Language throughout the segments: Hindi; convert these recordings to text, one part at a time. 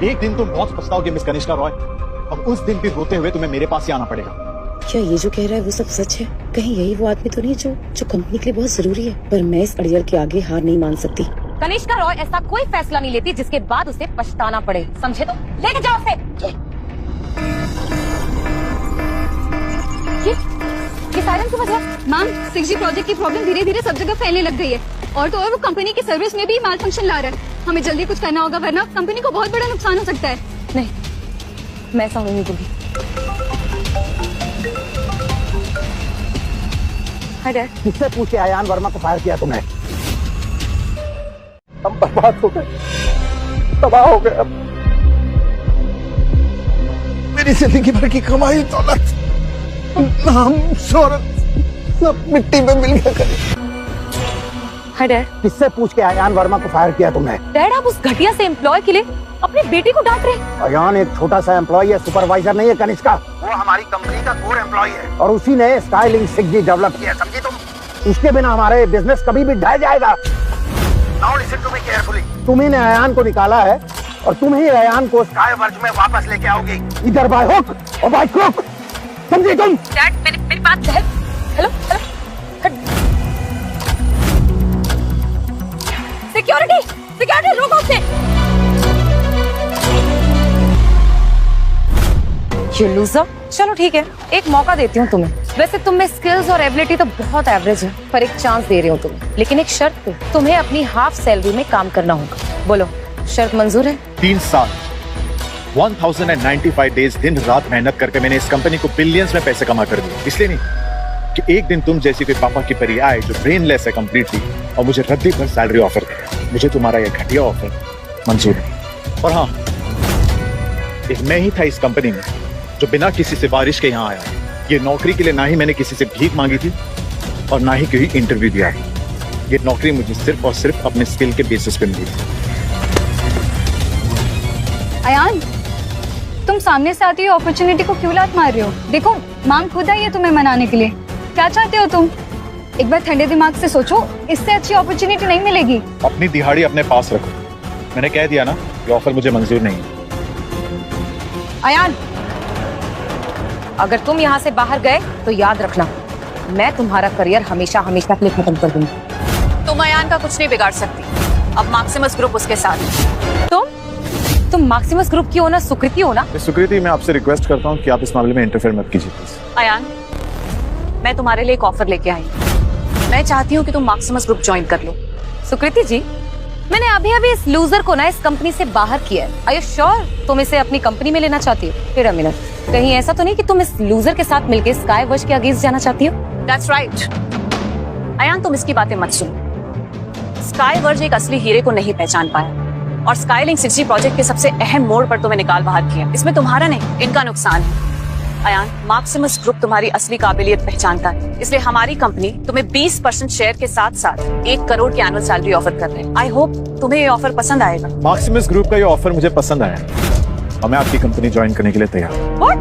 एक दिन तुम बहुत पछताओगे मिस कनिष्का रॉय, और उस दिन भी रोते हुए तुम्हें मेरे पास ही आना पड़ेगा। क्या ये जो कह रहा है वो सब सच है? कहीं यही वो आदमी तो नहीं जो कंपनी के लिए बहुत जरूरी है? पर मैं इस अड़ियल के आगे हार नहीं मान सकती। कनिष्का रॉय ऐसा कोई फैसला नहीं लेती जिसके बाद उसे पछताना पड़े, समझे? तो लेके जाओ उसे। ये सायरन की वजह? मैम, 6G प्रोजेक्ट की प्रॉब्लम धीरे धीरे सब जगह फैलने लग गई है, और तो और वो कंपनी की सर्विस में भी माल फंक्शन ला रहा है। हमें जल्दी कुछ करना होगा, वरना कंपनी को बहुत बड़ा नुकसान हो सकता है। नहीं, मैं ऐसा नहीं दूंगी। Hi dad. किससे पूछ के अयान वर्मा को फायर किया तुमने? हम बर्बाद हो गए, तबाह हो गए। अब मेरी जिंदगी भर की कमाई, दौलत, नाम, शोहरत सब मिट्टी में मिल गया। Hi dad. किससे पूछ के अयान वर्मा को फायर किया तुमने? डैड, आप उस घटिया से एम्प्लॉय के लिए अपनी बेटी को डांट रहे हैं। अयान एक छोटा सा एम्प्लॉय है, सुपरवाइजर नहीं है कनिष्का। वो हमारी कंपनी का कोर एम्प्लॉय है, और उसी ने स्काईलिंक 6G डेवलप किया, समझी तुम? उसके बिना हमारे बिजनेस कभी भी ढह जाएगा। Now listen to me carefully. तुम्ही ने अयान को निकाला है, और तुम ही अयान को स्काई वर्ज में वापस लेके आओगी, इधर बाय हुक और बाय क्रुक, समझी तुम? डैड, मेरी बात हेलो हेलो। सिक्योरिटी रोको उसे। ये लूजर। चलो ठीक है, एक मौका देती हूँ तुम्हें। वैसे तुम में स्किल्स और एबिलिटी तो बहुत एवरेज है, पर एक चांस दे रही हूँ तुम्हें, लेकिन एक शर्त पे। तुम्हें अपनी हाफ सैलरी में काम करना होगा। बोलो, शर्त मंजूर है? 3 साल 1095 डेज दिन रात मेहनत करके मैंने इस कंपनी को बिलियंस में पैसे कमा कर दिए। इसलिए नहीं कि एक दिन तुम जैसी कोई पापा की परी आए जो ब्रेनलेस है कंप्लीटली, और मुझे रद्दी पर सैलरी ऑफर करे। मुझे तुम्हारा यह घटिया ऑफर मंजूर है। और हाँ, एक मैं ही था इस कंपनी में जो बिना किसी सिफारिश के यहाँ आया। ये नौकरी के लिए ना ही मैंने किसी से भीख मांगी थी, और ना ही कोई इंटरव्यू दिया। ये नौकरी मुझे सिर्फ और सिर्फ अपने स्किल के बेसिस पे मिली थी। अयान, तुम सामने से आती हुई अपॉर्चुनिटी को क्यों लात मार रही हो? देखो, मांग खुद आई है तुम्हें मनाने के लिए। क्या चाहते हो तुम? एक बार ठंडे दिमाग से सोचो, इससे अच्छी अपॉर्चुनिटी नहीं मिलेगी। अपनी दिहाड़ी अपने पास रखो। मैंने कह दिया ना, ये ऑफर मुझे मंजूर नहीं है। अयान, अगर तुम यहाँ से बाहर गए तो याद रखना, मैं तुम्हारा करियर हमेशा हमेशा के लिए खत्म कर दूंगी। तुम अयान का कुछ नहीं बिगाड़ सकती। अब मैक्सिमस ग्रुप उसके साथ। तुम मैक्सिमस ग्रुप की ओनर सुकृति हो ना? सुकृति, मैं आपसे रिक्वेस्ट करता हूँ कि आप इस मामले में इंटरफेयर मत कीजिए प्लीज। अयान, मैं तुम्हारे लिए एक ऑफर लेके आई। मैं चाहती हूँ कि तुम मैक्सिमस ग्रुप ज्वाइन कर लो। सुकृति जी, मैंने अभी इस लूजर को ना इस कंपनी से बाहर किया है। आर यू श्योर तुम इसे अपनी कंपनी में लेना चाहती हो? फिर मिनट, कहीं ऐसा तो नहीं कि तुम इस लूजर के साथ मिलकर स्काई वर्ज के अगेंस्ट जाना चाहती हो? That's right. अयान, तुम इसकी बातें मत सुनो। स्काई वर्ज एक असली हीरे को नहीं पहचान पाया, और स्काईलिंक 6G प्रोजेक्ट के सबसे अहम मोड़ पर तुम्हें निकाल बाहर किया। इसमें तुम्हारा नहीं, इनका नुकसान है। अयान, मैक्सिमस ग्रुप तुम्हारी असली काबिलियत पहचानता है, इसलिए हमारी कंपनी तुम्हें 20% शेयर के साथ साथ 1 करोड़ की एनुअल सैलरी ऑफर कर रहे हैं। आई होप तुम्हें ये ऑफर पसंद आएगा। मैक्सिमस ग्रुप का ये ऑफर मुझे पसंद आया, और मैं आपकी कंपनी ज्वाइन करने के लिए तैयार हूँ। What?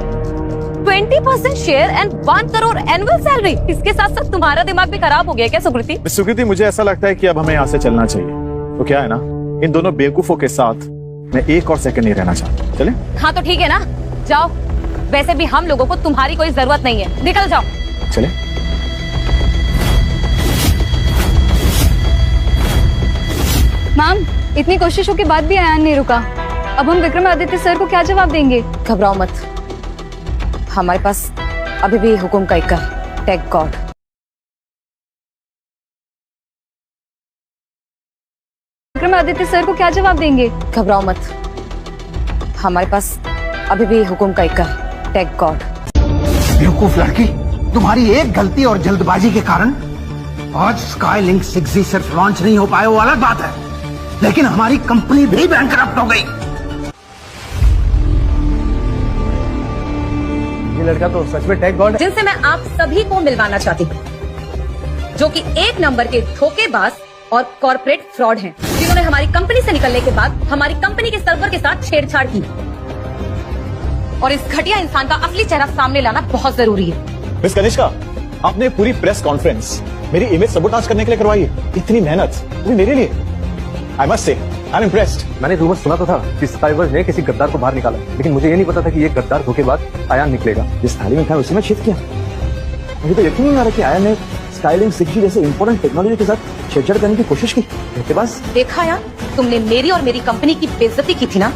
20% share and 1 crore annual salary? इसके साथ साथ तुम्हारा दिमाग भी खराब हो गया क्या सुकृति? सुकृति, मुझे ऐसा लगता है कि अब हमें यहाँ से चलना चाहिए। तो क्या है ना, इन दोनों बेवकूफों के साथ मैं एक और सेकंड नहीं रहना चाहता। चले? हाँ तो ठीक है ना, जाओ। वैसे भी हम लोगों को तुम्हारी कोई जरूरत नहीं है, निकल जाओ। चले? मैम, इतनी कोशिशों के बाद भी अयान नहीं रुका। अब हम विक्रमादित्य सर को क्या जवाब देंगे? घबराओ मत, हमारे पास अभी भी हुकुम का इक्का है। Tech God. विक्रमादित्य सर को क्या जवाब देंगे? घबराओ मत, हमारे पास अभी भी हुकुम का इक्का है। Tech god. बेवकूफ लड़की, तुम्हारी एक गलती और जल्दबाजी के कारण आज स्काईलिंक 6G सिर्फ लॉन्च नहीं हो पाया, वो अलग बात है, लेकिन हमारी कंपनी भी बैंकरप्ट हो गई। ये लड़का तो सच में टेक गॉड है। जिनसे मैं आप सभी को मिलवाना चाहती हूँ, जो कि 1 नंबर के धोखेबाज और कॉर्पोरेट फ्रॉड हैं, जिन्होंने हमारी कंपनी से निकलने के बाद हमारी कंपनी के सर्वर के साथ छेड़छाड़ की। और इस घटिया इंसान का असली चेहरा सामने लाना बहुत जरूरी है। मिस कनिष्का, आपने पूरी प्रेस कॉन्फ्रेंस मेरी इमेज सबोटाज करने के लिए करवाई है। इतनी मेहनत, वो भी मेरे लिए। I must say I am impressed. मैंने रूमर सुना तो था कि स्काईवर्ज ने किसी गद्दार को बाहर निकाला, लेकिन मुझे ये नहीं पता था कि ये गद्दार धोखे बाद आयान निकलेगा। जिस थाली में था उसी में शिफ्ट किया। मुझे तो यकीन नहीं आ रहा कि आयान ने स्काईलिंक 6G जैसे इंपॉर्टेंट टेक्नोलॉजी के साथ छेड़छाड़ करने की कोशिश की। के पास देखा यार, तुमने मेरी और मेरी कंपनी की बेइज्जती की थी ना,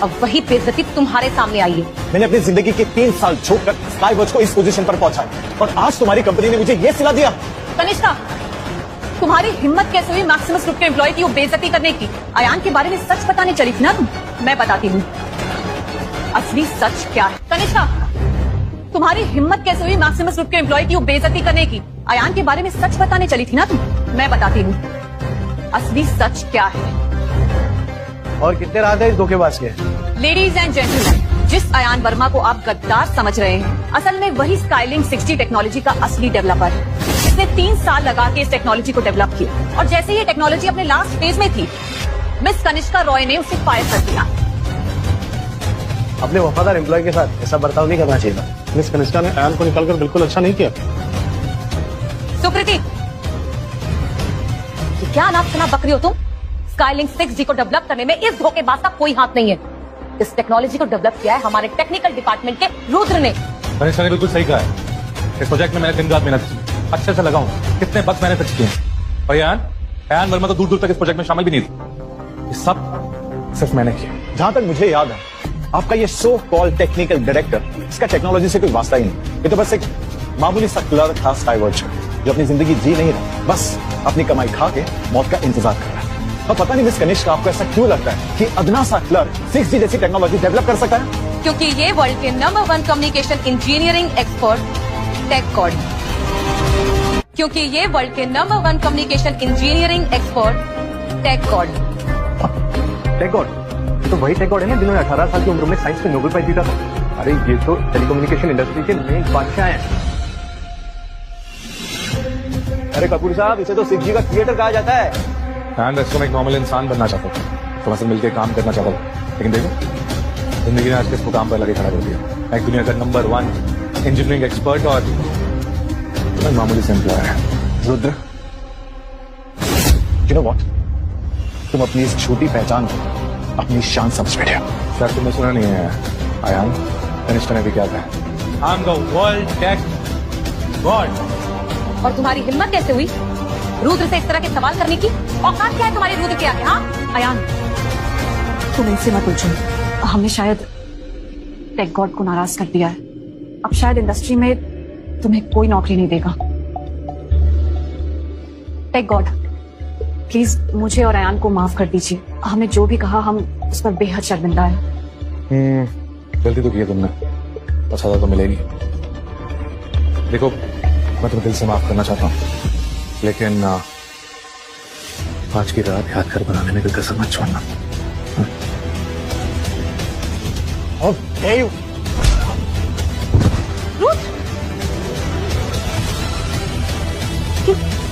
अब वही बेइज्जती तुम्हारे सामने आई है। मैंने अपनी जिंदगी के 3 साल छोड़कर स्काईवर्ज को इस पोजीशन पर पहुंचाया और आज तुम्हारी कंपनी ने मुझे ये सिला दिया। कनिष्का, तुम्हारी हिम्मत कैसे हुई मैक्सिमस ग्रुप के एम्प्लॉय की वो बेइज्जती करने की? अयान के बारे में सच बताने चली थी ना तुम? मैं बताती हूँ असली सच क्या है। कनिष्का, तुम्हारी हिम्मत कैसे हुई मैक्सिमस ग्रुप के एम्प्लॉय की वो बेइज्जती करने की? अयान के बारे में सच बताने चली थी ना तुम? मैं बताती हूँ असली सच क्या है। और कितने रात है इस धोखेबाज के? लेडीज एंड जेंटलमैन, जिस अयान वर्मा को आप गद्दार समझ रहे हैं, असल में वही स्काईलिंक 6G टेक्नोलॉजी का असली डेवलपर है। इसने 3 साल लगा के इस टेक्नोलॉजी को डेवलप किया और जैसे ये टेक्नोलॉजी अपने लास्ट फेज में थी, मिस कनिष्का रॉय ने उसे फायर कर दिया। अपने वफादार एम्प्लॉय के साथ ऐसा बर्ताव नहीं करना चाहिए था। मिस कनिष्का ने आयान को निकालकर बिल्कुल अच्छा नहीं किया। सुकृति, ये क्या अनाप शनाप बकरी हो तुम? स्काईलिंक 6G को डेवलप करने में इस धोखेबाज का कोई हाथ नहीं है। इस टेक्नोलॉजी को डेवलप किया है हमारे टेक्निकल डिपार्टमेंट के रुद्र ने। कनिष्का ने बिल्कुल सही कहा है। इस प्रोजेक्ट में मैंने दिन रात मेहनत की, अच्छे से लगाऊं, कितने बग्स मैंने टच किए हैं। और अयान वर्मा तो दूर दूर तक इस प्रोजेक्ट में शामिल भी नहीं थी। ये सब सिर्फ मैंने किया। जहां तक मुझे याद है, आपका ये सो कॉल्ड टेक्निकल डायरेक्टर, इसका टेक्नोलॉजी से कोई वास्ता ही नहीं। ये तो बस एक मामूली सा क्लर्क था स्काईवर्ज का, जो अपनी जिंदगी जी नहीं रहा, बस अपनी कमाई खा के मौत का इंतजार कर रहा है। और पता नहीं मिस कनिष्का, आपको ऐसा क्यों लगता है कि अदना सा क्लर्क 6G जैसी टेक्नोलॉजी डेवलप कर सकता है? क्योंकि ये वर्ल्ड के number 1 communication engineering expert tech god, क्योंकि ये वर्ल्ड के number 1 communication engineering expert tech god. Tech god? तो वही टेक गॉड है ना जिन्होंने 18 साल की उम्र में साइंस में नोबेल प्राइज जीता था। अरे ये तो टेलीकम्युनिकेशन इंडस्ट्री के नए बादशाह हैं। अरे कपूर साहब, इसे तो 6G का क्रिएटर कहा जाता है। वैसे मैं एक नॉर्मल इंसान बनना चाहता था, तुमसे मिलकर काम करना चाहता था, लेकिन देखो जिंदगी ने आज के इसको काम पर लगे खड़ा कर दिया। मैं एक दुनिया का नंबर 1 इंजीनियरिंग एक्सपर्ट और मैं मामूली से एम्प्लॉय है। रुद्र, यू नो व्हाट, तुम अपनी इस छोटी पहचान को अपनी शान समझ बैठे हो। शायद तुमने सुना नहीं है अयान, कनिष्का ने भी क्या कहा, I am the world tech god. और तुम्हारी हिम्मत कैसे हुई रुद्र से इस तरह के सवाल करने की? औकात क्या है तुम्हारे रुद्र के आगे? हाँ अयान, तुम इनसे मत उलझो। हमने शायद टेक गॉड को नाराज कर दिया है। अब शायद इंडस्ट्री में तुम्हें कोई नौकरी नहीं देगा। टेक गॉड, प्लीज मुझे और अयान को माफ कर दीजिए। हमने जो भी कहा, हम उस पर बेहद शर्मिंदा है। गलती तो की है तुमने, और सजा तो मिलेगी। देखो, मैं तुम्हें दिल से माफ करना चाहता हूँ, लेकिन आज की रात यादगार बनाने में कोई कसर मत छोड़ना।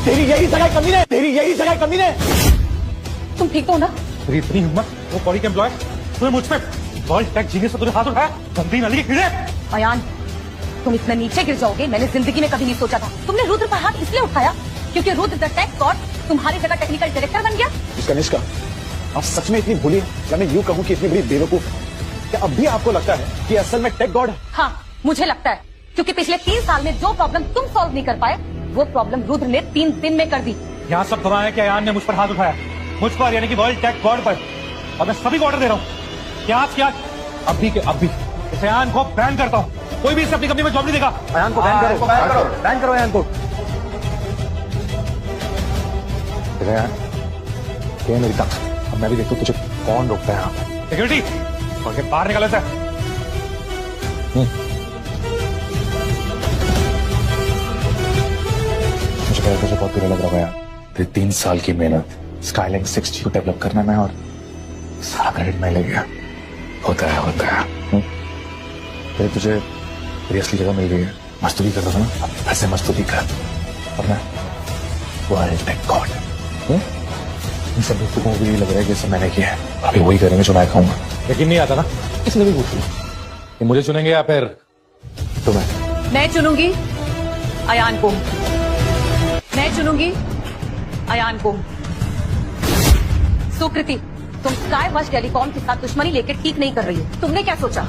तेरी यही जगह कमी है, तेरी यही जगह कमी है। तुम ठीक तो हो ना? तेरी इतनी हिम्मत, वो कॉली के एम्प्लॉय, तुम्हें मुझ पे वर्ल्ड टेक जीनियस से तुझे हाथ उठाया, गंदी नाली के कीड़े। अयान, तुम इतना नीचे गिर जाओगे मैंने जिंदगी में कभी नहीं सोचा था। तुमने रुद्र पर हाथ इसलिए उठाया क्योंकि रुद्र द टेक गॉड तुम्हारी जगह टेक्निकल डायरेक्टर बन गया। कनिष्का, आप सच में इतनी भूली हैं, या मैं यूं कहूं कि इतनी बड़ी बेवकूफ है? क्या अब भी आपको लगता है कि असल में टेक गॉड है? हाँ, मुझे लगता है, क्योंकि पिछले 3 साल में जो प्रॉब्लम तुम सॉल्व नहीं कर पाए, वो प्रॉब्लम रुद्र ने 3 दिन में कर दी। यहाँ सब गवाह है कि अयान ने मुझ पर हाथ उठाया, मुझ पर यानी कि वर्ल्ड टेक गॉड पर, और मैं सभी को ऑर्डर दे रहा हूँ कि आज क्या अभी के अभी इस अयान को बैन करता हूँ। कोई भी इसे अपनी कंपनी में जॉब नहीं देगा। अयान को बैन करो, बैन करो, बैन करो अयान को। ये मेरी ताकत, अब मैं भी देखता हूँ तुझे कौन रोकता है यहाँ पे। सिक्योरिटी, और के बाहर निकाले से। मुझे पहले तुझे बहुत बुरा लग रहा है यार। तेरी 3 साल की मेहनत स्काईलिंक 6G को डेवलप करने में, और सारा क्रेडिट मैं ले गया। होता है। फिर तुझे तेरी असली जगह मिल गई है। मजदूरी करता था ना, ऐसे मजदूरी कर, और मैं वर्ल्ड टेक गॉड। इन सब लोगों को भी लग रहा है कि सब मैंने किया है, अभी वही करेंगे जो मैं खाऊंगा। यकीन नहीं आता ना, इसलिए भी पूछ लिया कि मुझे चुनेंगे या फिर तुम्हें? मैं चुनूंगी अयान को, मैं चुनूंगी अयान को। सुकृति, तुम स्काई वर्ज टेलीकॉम के साथ दुश्मनी लेकर ठीक नहीं कर रही हो। तुमने क्या सोचा,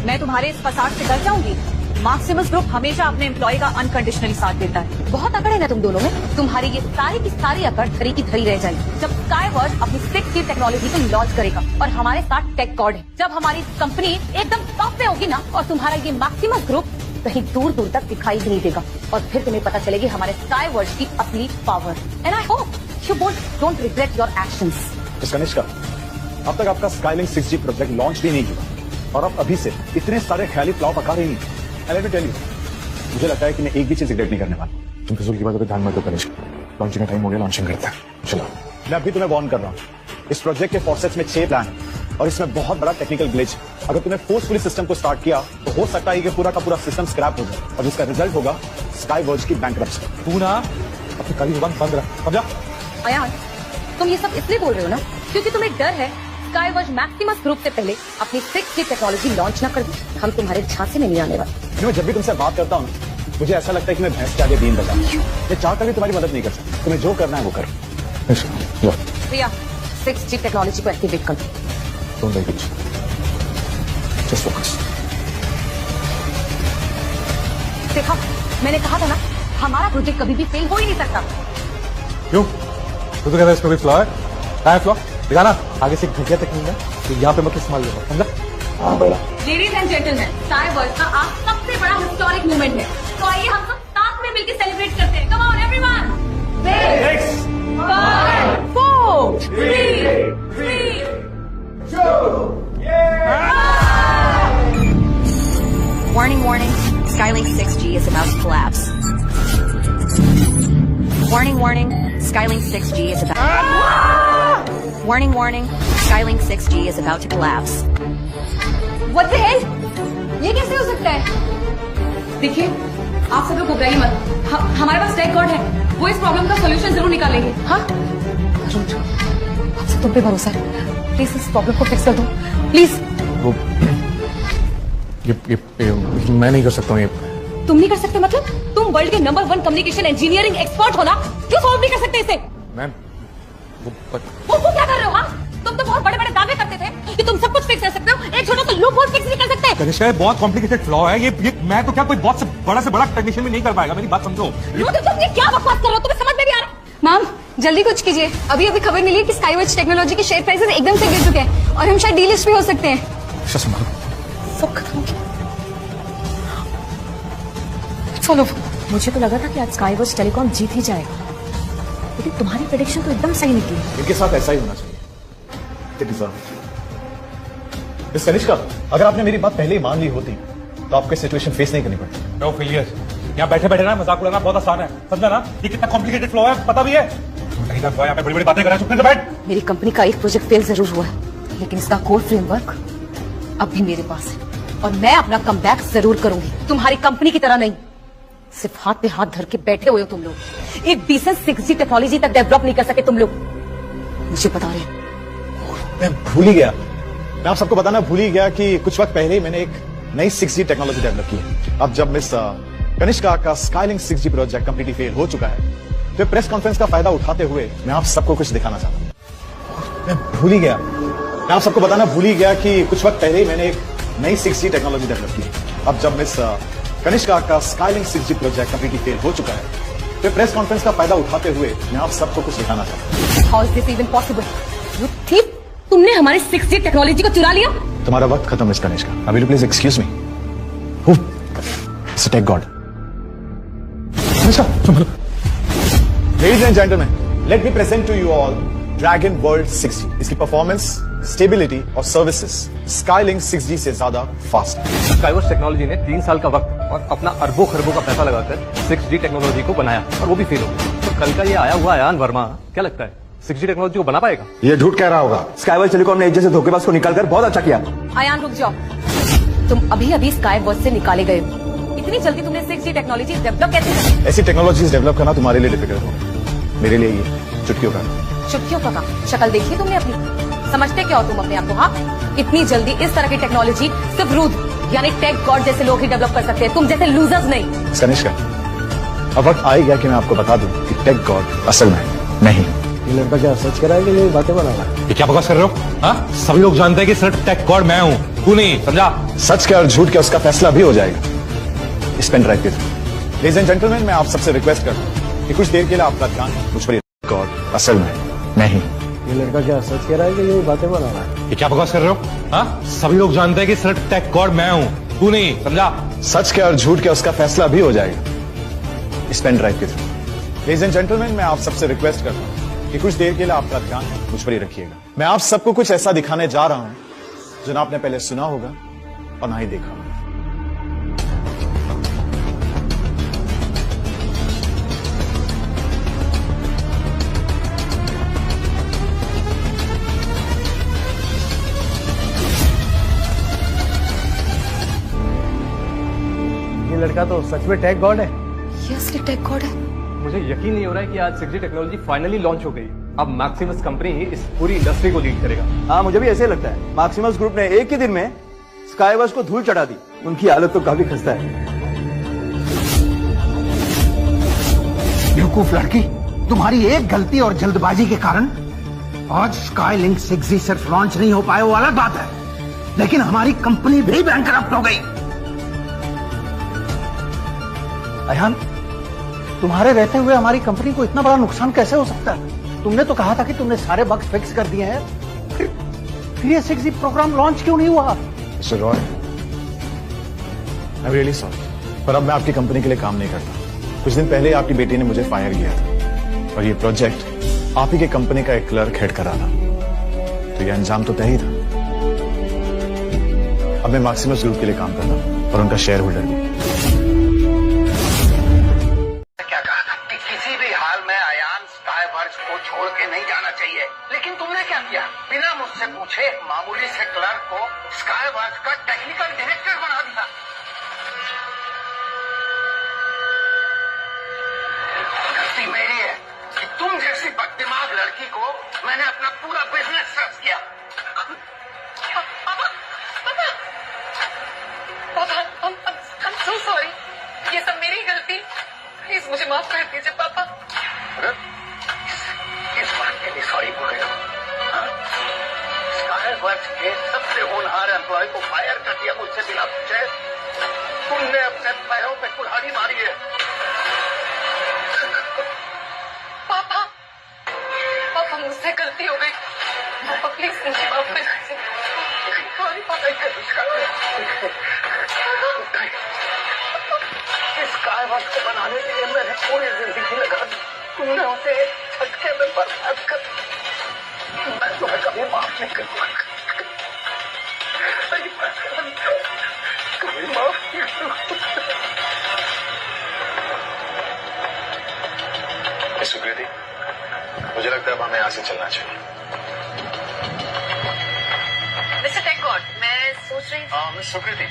मैं तुम्हारे इस फसाद से डर जाऊंगी? मार्क्सिमस ग्रुप हमेशा अपने एम्प्लॉय का अनकंडीशनली साथ देता है। बहुत अकड़ है ना तुम दोनों में। तुम्हारी ये सारी की सारी अकड़ धरी की धरी रह जाएगी जब स्काई वर्ज अपनी 6G टेक्नोलॉजी को लॉन्च करेगा और हमारे साथ टेक गॉड है। जब हमारी कंपनी एकदम टॉप पे होगी ना और तुम्हारा ये मार्क्सिमस ग्रुप कहीं दूर दूर तक दिखाई भी नहीं देगा और फिर तुम्हें पता चलेगी हमारे स्काई वर्ज की असली power. And I hope you don't regret your actions. Kanishka, अब तक आपका स्काईलिंक 6G प्रोजेक्ट लॉन्च भी नहीं किया और अब अभी से इतने सारे ख्याली फ्लॉप आकार ही नहीं। Let me tell you, मुझे लगता है कि मैं एक भी चीज रिग्रेट नहीं करने वाला। तुम फिजूल की बातों पे ध्यान मत दो कनिष्का। लॉन्चिंग का टाइम हो गया, लॉन्चिंग करते हैं। चलो। मैं अभी तुम्हें वार्न कर रहा हूँ, इस प्रोजेक्ट के फॉरसेट्स में 6 प्लान है और इसमें बहुत बड़ा टेक्निकल ग्लिच है। अगर तुमने फोर्सफुली सिस्टम को स्टार्ट किया तो हो सकता है कि पूरा का पूरा सिस्टम स्क्रैप हो जाए और जिसका रिजल्ट होगा स्काई वर्ज की बैंकरप्सी। तू ना अपनी कड़ी जुबान बंद रख, समझा? अयान, तुम ये सब इसलिए बोल रहे हो ना क्योंकि तुम्हें डर है स्काई वर्ज मैक्सिमस ग्रुप से पहले अपनी 6G टेक्नोलॉजी लॉन्च न कर दी। हम तुम्हारे झांसे में नहीं आने वाले। मैं जब भी तुमसे बात करता हूँ मुझे ऐसा लगता है कि मैं भैंस के आगे बीन बजा। मैं चाहकर भी तुम्हारी मदद नहीं कर सकता। तुम्हें जो करना है वो करो। प्रिया, 6G टेक्नोलॉजी को एक्टिवेट कर दो। Don't take it. Just focus. देखा, मैंने कहा था ना हमारा प्रोजेक्ट कभी भी फेल हो ही नहीं सकता। क्यों? तू तो कहता है इसको भी फ्लॉ है? क्या है फ्लॉ? दिखा ना, आगे से घटिया तकनीक है तो यहाँ पे मत इस्तेमाल करो, समझा? हाँ बड़ा। Ladies and gentleman, sky verge का आज सबसे बड़ा हिस्टोरिक मूवमेंट है, तो आइए हम सब साथ में मिलकर सेलिब्रेट करते हैं। Come on everyone. 6, 5, 4, 3, 2, Warning, warning. Skylink 6G is about to collapse. Warning, warning. Skylink 6G is about... Warning, warning. Skylink 6G is about to collapse. What the hell? ये कैसे हो सकता है? देखिए, आप सब लोग घबराइए मत। हमारे पास टेक गॉड है, वो इस प्रॉब्लम का सॉल्यूशन जरूर निकालेंगे। हाँ? आप सब तुम पे भरोसा है। प्लीज इस प्रॉब्लम को फिक्स कर दो, प्लीज। वो ये मैं नहीं कर सकता हूँ ये। तुम नहीं कर सकते मतलब? तुम वर्ल्ड के नंबर 1 कम्युनिकेशन इंजीनियरिंग एक्सपर्ट हो ना, क्यों सॉल्व नहीं कर सकते इसे? मैम, वो क्या कर रहे हो? हाँ, तुम तो बहुत बड़े बड़े दावे करते थे कि तुम सब कुछ फिक्स कर सकते हो, एक छोटा सा लूप होल फिक्स नहीं कर सकते। कनिष्का, ये बहुत कॉम्प्लिकेटेड फ्लॉ है। ये मैं तो क्या कोई बहुत से बड़ा टेक्नीशियन भी नहीं कर पाएगा। मेरी बात समझो। तुम ये क्या बकवास कर रहे हो? तुम्हें समझ में नहीं आ रहा? मैम, जल्दी कुछ कीजिए। अभी खबर मिली है कि स्काई वर्ज टेक्नोलॉजी के शेयर प्राइसेस एकदम से गिर चुके हैं और हम शायद डीलिस्ट भी हो सकते हैं। सब खत्म हो गया। चलो, मुझे तो लगा था कि आज स्काई वर्ज टेलीकॉम जीत ही जाएगा, लेकिन तुम्हारी प्रेडिक्शन तो एकदम सही निकली। इनके साथ ऐसा ही होना चाहिए। मिस कनिष्का, अगर आपने मेरी बात पहले ही मान ली होती तो आपको सिचुएशन फेस नहीं करनी पड़ती। No failure. यहाँ बैठे बैठे ना मजाक उड़ाना बहुत आसान है, समझा ना? ये कितना कॉम्प्लिकेटेड फ्लॉ है पता भी है। नहीं था यहाँ पे बड़ी बड़ी बातें कर रहा है, चुप कर बैठ। मेरी कंपनी का एक प्रोजेक्ट फेल जरूर हुआ है, लेकिन इसका कोर फ्रेमवर्क अब भी मेरे पास है और मैं अपना कमबैक जरूर करूंगी। तुम्हारी कंपनी की तरह नहीं, सिर्फ हाथ पे हाथ धर के बैठे हुए हो तुम लोग। एक डिसेंट 6G टेक्नोलॉजी तक डेवलप नहीं कर सके तुम लोग, मुझे बता रहे। मैं भूल ही गया, मैं आप सबको बताना भूल ही गया कि कुछ वक्त पहले ही मैंने एक नई 6G टेक्नोलॉजी डेवलप की है। अब जब मिस कनिष्का का Skylink 6G project completely fail हो चुका है तो प्रेस कॉन्फ्रेंस का फायदा उठाते हुए मैं आप सबको कुछ दिखाना चाहता हूँ। मैं भूल ही गया, मैं आप सबको बताना भूल ही गया कि कुछ वक्त पहले ही मैंने एक नई 6G टेक्नोलॉजी डेवलप की है। अब जब मिस कनिष्का का Skylink 6G project completely fail हो चुका है तो प्रेस कॉन्फ्रेंस का फायदा उठाते हुए मैं आप सबको कुछ दिखाना चाहता हूँ। How is this even possible? You think तुमने हमारी 6G टेक्नोलॉजी को चुरा लिया? तुम्हारा वक्त खत्म मिस कनिष्का। अभी please excuse me. It's a tech god. Ladies and gentlemen, let me present to you all Dragon World 6G. इसकी परफॉर्मेंस, स्टेबिलिटी और सर्विसेज स्काईलिंक 6G से ज्यादा फास्ट है। स्काईवर्ज टेक्नोलॉजी ने 3 साल का वक्त और अपना अरबों खरबों का पैसा लगाकर 6G टेक्नोलॉजी को बनाया और वो भी फेल हो गया। तो कल का ये आया हुआ अयान वर्मा क्या लगता है 6G टेक्नोलॉजी को बना पाएगा? ये झूठ कह रहा होगा। स्काईवर्ज टेलीकॉम ने एक जैसे धोखेबाज को निकालकर बहुत अच्छा किया। अयान रुक जाओ, तुम अभी स्काई वर्ज से निकाले गए हो। इतनी जल्दी तुमने 6G टेक्नोलॉजी डेवलप कैसे की? ऐसी टेक्नोलॉजीज डेवलप करना तुम्हारे लिए डिफिकल्ट होगा, मेरे लिए ये चुटकियों का। चुटकियों का काम? शक्ल देखी तुमने अपनी? समझते क्या हो तुम अपने आप को? हाँ, इतनी जल्दी इस तरह की टेक्नोलॉजी सिर्फ रूद यानी टेक गॉड जैसे लोग ही डेवलप कर सकते हैं, तुम जैसे लूजर्स नहीं। कनिष्का, अब वक्त आ ही गया कि मैं आपको बता दूं कि टेक गॉड असल में नहीं। ये लड़का क्या सच कह रहा है कि ये बातें बना रहा है? ये क्या बकवास कर रहे हो? हाँ, सभी लोग जानते हैं कि सर टेक गॉड मैं हूँ, तू नहीं, समझा? सच के और झूठ के उसका फैसला भी हो जाएगा इस पेन ड्राइव के थ्रू। लेडीज एंड जेंटलमैन, मैं आप सबसे रिक्वेस्ट करता हूँ कि कुछ देर के लिए आपका ध्यान मुझ पर गॉड असल में मैं ही। ये लड़का क्या सच कह रहा है कि ये बातें बना रहा है? ये क्या बकवास कर रहे हो? हाँ, सभी लोग जानते हैं कि सर टेक गॉड मैं हूँ, तू नहीं, समझा? सच के और झूठ के उसका फैसला भी हो जाएगा इस पेन ड्राइव के थ्रू। लेडीज एंड जेंटलमैन, मैं आप सबसे रिक्वेस्ट करता हूँ कि कुछ देर के लिए आपका ध्यान मुझ पर ही रखिएगा। मैं आप सबको कुछ ऐसा दिखाने जा रहा हूं जो ना आपने पहले सुना होगा और ना ही देखा होगा। ये लड़का तो सच में टेक गॉड है। ये असली टेक गॉड है। मुझे यकीन नहीं हो रहा है कि आज 6G टेक्नोलॉजी फाइनली लॉन्च हो गई। अब मैक्सिमस कंपनी ही इस पूरी इंडस्ट्री को लीड करेगा। हाँ, मुझे भी ऐसे ही लगता है। मैक्सिमस ग्रुप ने एक ही दिन में स्काईवर्स को धूल चढ़ा दी। उनकी हालत तो काफी खस्ता है। बेवकूफ लड़की, तुम्हारी एक गलती और जल्दबाजी के कारण आज स्काईलिंक 6G सिर्फ लॉन्च नहीं हो पाए, वो अलग बात है, लेकिन हमारी कंपनी भी बैंकरप्ट हो गई। अयान, तुम्हारे रहते हुए हमारी कंपनी को इतना बड़ा नुकसान कैसे हो सकता है? तुमने तो कहा था कि तुमने सारे बग्स फिक्स कर दिए हैं, फिर ये 6G प्रोग्राम लॉन्च क्यों नहीं हुआ? Mister Roy, I am really sorry, पर अब मैं आपकी कंपनी के लिए काम नहीं करता। कुछ दिन पहले आपकी बेटी ने मुझे फायर किया था और ये प्रोजेक्ट आप ही के कंपनी का एक क्लर्क हेड कर रहा था, तो ये अंजाम तो तय ही था। अब मैं मैक्सिमस ग्रुप के लिए काम कर रहा हूं और उनका शेयर होल्डर भी। क्या कहा था कि किसी भी हाल में अयान स्काईवर्स को छोड़ के नहीं जाना चाहिए, लेकिन तुमने क्या किया? बिना मुझसे पूछे मामूली से क्लर्क को स्काईवर्स का टेक्निकल डायरेक्टर बना दिया। गलती मेरी है कि तुम जैसी बददिमाग लड़की को मैंने अपना पूरा बिजनेस ट्रस्ट किया। I'm so sorry. ये सब मेरी गलती। प्लीज मुझे माफ कर दीजिए पापा। इस बात के लिए सॉरी बोल रहे हो? स्काईवर्स के सबसे होनहार एम्प्लॉय को फायर कर दिया मुझसे बिना पूछे। तुमने अपने पैरों पे कुल्हाड़ी मारी है। पापा, पापा मुझसे गलती हो गई। पापा प्लीज मुझे माफ कर दीजिए। सॉरी पापा। इस स्काईवर्स को बनाने के लिए मैंने पूरी जिंदगी लगा दी। तुमने उसे एक झटके में बर्बाद कर दिया। मैं तुम्हें कभी माफ नहीं करूंगा। कभी माफ नहीं करूंगा। सुकृति, मुझे लगता है अब हमें यहाँ से चलना चाहिए। मिस्टर टेक गॉड, मैं सोच रही थी। मिस सुकृति,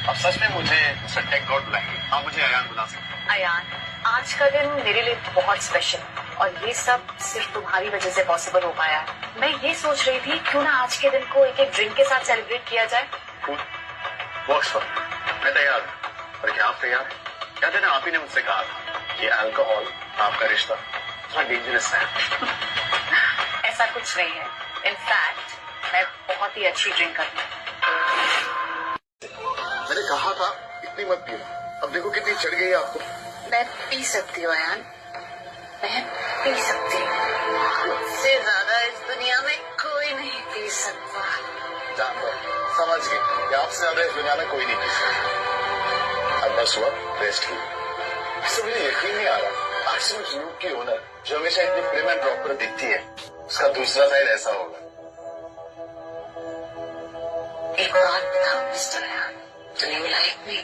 अब सच में मुझे मिस्टर टेक गॉड बुलाएंगे? आप मुझे अयान बुला सकते हैं। अयान, आज का दिन मेरे लिए बहुत स्पेशल और ये सब सिर्फ तुम्हारी वजह से पॉसिबल हो पाया है। मैं ये सोच रही थी क्यों ना आज के दिन को एक एक ड्रिंक के साथ सेलिब्रेट किया जाए। मैं तैयार हूँ। पर क्या आप तैयार हैं? कहते ना, आप ही ने मुझसे कहा था कि अल्कोहल आपका रिश्ता थोड़ा डेंजरस है। ऐसा कुछ नहीं है। इनफैक्ट मैं बहुत ही अच्छी ड्रिंक करती हूँ। मैंने कहा था इतनी मत पियो। अब देखो कितनी चढ़ गई है आपको। मैं पी सकती हूँ अयान, मैं पी सकती हूँ। मुझसे ज्यादा इस दुनिया में कोई नहीं पी सकता। जान दो, समझ गए कि आपसे ज्यादा इस दुनिया में कोई नहीं पी सकता। अब बस हुआ रेस्ट की। इससे मुझे यकीन नहीं आ रहा, मैक्सिमस ग्रुप की ओनर जो हमेशा इतनी प्रिम एंड प्रॉपर दिखती है, उसका दूसरा साइड ऐसा होगा। एक बात बताओ mister Ayaan, do you like me?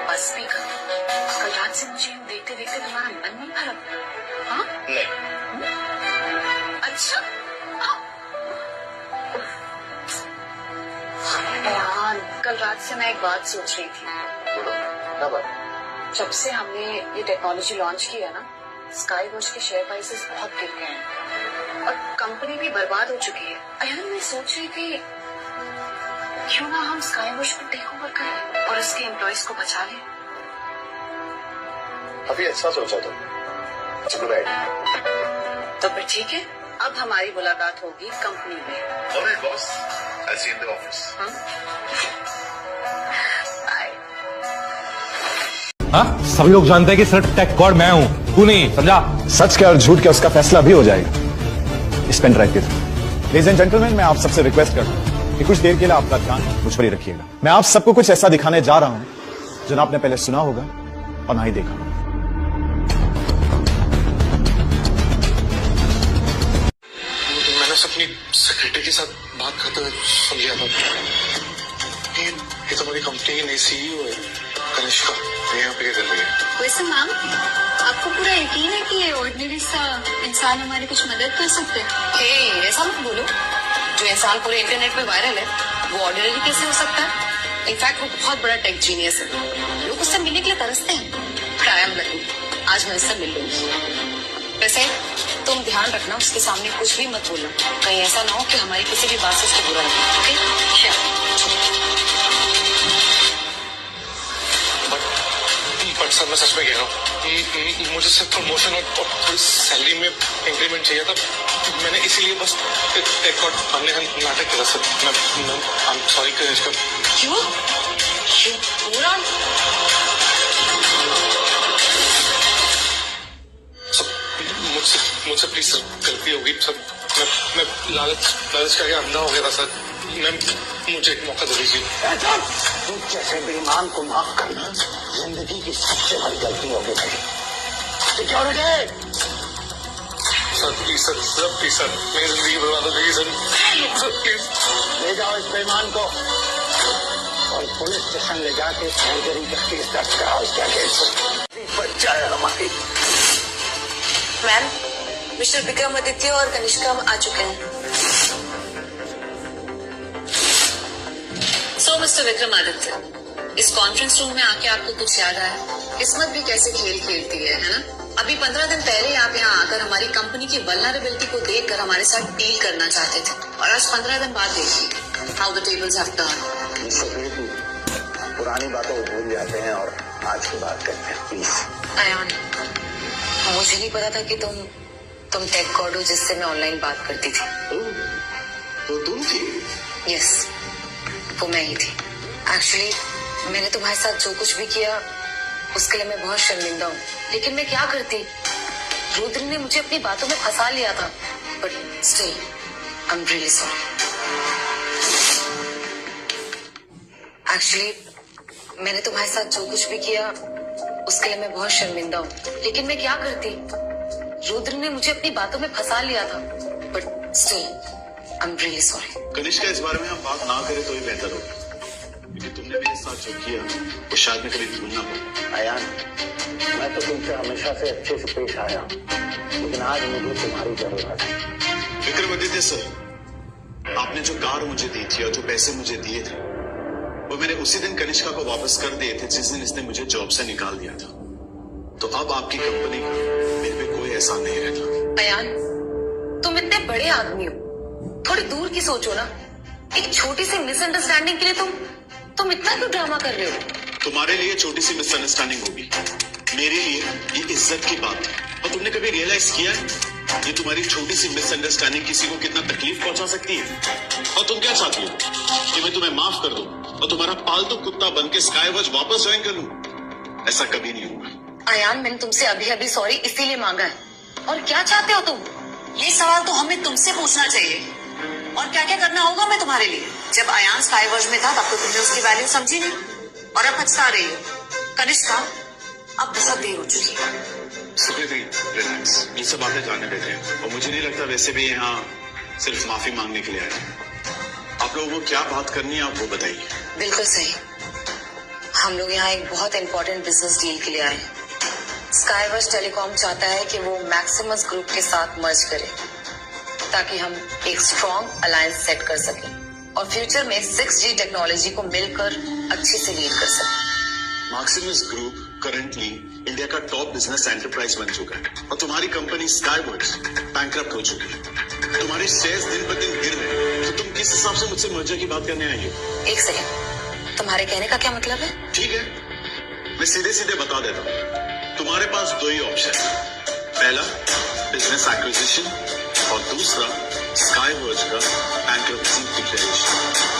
बस भी करो। कल रात से मुझे देखते देखते तुम्हारा मन नहीं भरा? हाँ? नहीं। अच्छा। अयान, कल रात से मैं एक बात सोच रही थी। बोलो, क्या बात? जब से हमने ये टेक्नोलॉजी लॉन्च की है ना, स्काईवर्स के शेयर प्राइसेस बहुत गिर गए हैं। कंपनी भी बर्बाद हो चुकी है। अयान, मैं सोच रही थी क्यों ना हम स्काईवर्ज को टेक ओवर करें और उसके एम्प्लॉयज को बचा लें। अभी अच्छा सोचा तो तो फिर ठीक है, अब हमारी मुलाकात होगी कंपनी में। Alright boss, I see you in the office. हाँ, सभी लोग जानते हैं कि सिर्फ टेक गॉड मैं हूँ, तू नहीं, समझा? सच क्या और झूठ क्या उसका फैसला भी हो जाएगा इस पेन ड्राइव के थ्रू। लेडीज एंड जेंटलमैन, मैं आप सबसे रिक्वेस्ट करता हूँ कि कुछ देर के लिए आपका ध्यान मुझ पर ही रखिएगा। मैं आप सबको कुछ ऐसा दिखाने जा रहा हूं जो ना आपने पहले सुना होगा और ना ही देखा। मैंने अपनी सेक्रेटरी के साथ बात करते हुए सुन लिया था। ये तो हमारी कंपनी की नई सीईओ है कनिष्का, यहाँ पे क्या कर रही है? वैसे मैम, आपको पूरा यकीन है कि ये ऑर्डिनरी सा इंसान हमारी कुछ मदद कर सकते हैं? ऐसा मत बोलो, जो इंसान पूरे इंटरनेट पे वायरल है वो ऑर्डिनरी कैसे हो सकता है? इनफैक्ट वो बहुत बड़ा टेक जीनियस है, लोग उससे मिलने के लिए तरसते हैं। आई एम लकी, आज मैं उससे मिल लूंगी। वैसे तुम ध्यान रखना, उसके सामने कुछ भी मत बोलना, कहीं ऐसा ना हो कि हमारी किसी भी बात से उसको बुरा लगे। ओके? बट सर, मैं सच में कह रहा हूँ, मुझे सिर्फ प्रमोशन और थोड़ी सैलरी में इंक्रीमेंट चाहिए था। मैंने इसीलिए बस एक और बनने का नाटक किया सर। मैं आई एम सॉरी कनिष्का। क्यों पूरा? मुझसे प्लीज सर, गलती हो गई सर। मैं लालच करके अंधा हो गया था सर। मुझे एक मौका दे दीजिए। तुम जैसे बेईमान को माफ करना जिंदगी की सबसे बड़ी गलती होगी भाई। सिक्योरिटी सर प्लीज सर, मेरी जिंदगी बर्बाद हो गई सर, प्लीज ले जाओ इस बेईमान को और पुलिस स्टेशन ले जाके सर्जरी का केस दर्ज कराओ। इसका केस बच्चा है हमारी। मैम, मिस्टर विक्रमादित्य और कनिष्का आ चुके हैं। सो मिस्टर विक्रमादित्य, इस कॉन्फ्रेंस रूम में आके आपको कुछ याद आया? किस्मत भी कैसे खेल खेलती है ना? अभी 15 दिन पहले आप यहाँ आकर हमारी कंपनी की वल्नरेबिलिटी को देखकर हमारे साथ डील करना चाहते थे, और आज 15 दिन बाद देखिए how the tables have turned. पुरानी बातों को भूल जाते हैं और आज की बात करते हैं प्लीज। अयान, मुझे नहीं पता था कि तुम टेक गॉड हो जिससे मैं ऑनलाइन बात करती थी। तो तुम थी? यस, वो मैं ही थी। एक्चुअली मैंने तुम्हारे साथ जो कुछ भी किया उसके लिए मैं बहुत शर्मिंदा हूँ, लेकिन मैं क्या करती? रुद्र ने मुझे अपनी बातों में फंसा लिया था, but still I am really sorry. Actually मैंने तुम्हारे साथ जो कुछ भी किया उसके लिए मैं बहुत शर्मिंदा हूँ, लेकिन मैं क्या करती? रुद्र ने मुझे अपनी बातों में फंसा लिया था, but still I am really sorry. Kanishka, इस बारे में हम बात ना करें तो ही बेहतर होगा, क्योंकि तुमने मेरे साथ जो किया वो शायद मैं कभी भूल ना पाऊं। अयान, मैं तो तुमसे हमेशा से अच्छे से पेश आया हूँ, लेकिन आज मुझे तुम्हारी जरूरत है। विक्रमादित्य सर, आपने जो कार मुझे दी थी और जो पैसे मुझे दिए थे वो मैंने उसी दिन कनिष्का को वापस कर दिए थे जिस दिन इसने मुझे जॉब से निकाल दिया था। तो अब आपकी कंपनी का मेरे पे कोई एहसान नहीं रहता। अयान, तुम इतने बड़े आदमी हो, थोड़ी दूर की सोचो ना। एक छोटी सी मिसअंडरस्टैंडिंग के लिए तुम इतना क्यों ड्रामा कर रहे हो? तुम्हारे लिए छोटी सी मिसअंडरस्टैंडिंग होगी, मेरे लिए ये इज्जत की बात है। और तुमने कभी रियलाइज किया ये तुम्हारी छोटी सी मिसअंडरस्टैंडिंग किसी को कितना तकलीफ पहुंचा सकती है? और तुम क्या चाहती हो कि मैं तुम्हें माफ कर दूं और तुम्हारा पालतू कुत्ता बन के स्काईवर्ज वापस ज्वाइन कर लूं? ऐसा कभी नहीं होगा। अयान, मैंने तुमसे अभी अभी सॉरी इसीलिए मांगा है। और क्या चाहते हो तुम? ये सवाल तो हमें तुमसे पूछना चाहिए। और क्या क्या करना होगा मैं तुम्हारे लिए? जब अयान स्काईवर्ज में था तब तो तुमने उसकी वैल्यू समझी नहीं, और अब पछता रही हो। कनिष्का, अब बहुत देर हो चुकी है। सेक्रेटरी, रिलैक्स, ये सब बातें जाने देते हैं। और मुझे नहीं लगता वैसे भी यहाँ सिर्फ माफी मांगने के लिए आए हैं। आप लोगों को क्या बात करनी है आप वो बताइए। बिल्कुल सही, हम लोग यहाँ एक बहुत इंपॉर्टेंट बिजनेस डील के लिए आए हैं। स्काईवर्ज टेलीकॉम चाहता है कि वो मैक्सिमस ग्रुप के साथ मर्ज करे ताकि हम एक स्ट्रॉन्ग अलायंस सेट कर सकें और फ्यूचर में 6G टेक्नोलॉजी को मिलकर अच्छे से लीड कर सकें। मैक्सिमस ग्रुप करंटली इंडिया का टॉप बिजनेस एंटरप्राइज बन चुका है और तुम्हारी कंपनी स्काईवर्ज बैंकरप्ट हो चुकी है। तुम्हारे शेयर्स दिन पर दिन गिर रहे हैं, तो तुम किस हिसाब से मुझसे मर्जर की बात करने आई हो? एक सेकंड, तुम्हारे कहने का क्या मतलब है? ठीक है, मैं सीधे सीधे बता देता हूँ। तुम्हारे पास दो ही ऑप्शन है, पहला बिजनेस एक्विजिशन और दूसरा स्काईवर्ज का बैंक्रप्सी डिक्लेरेशन।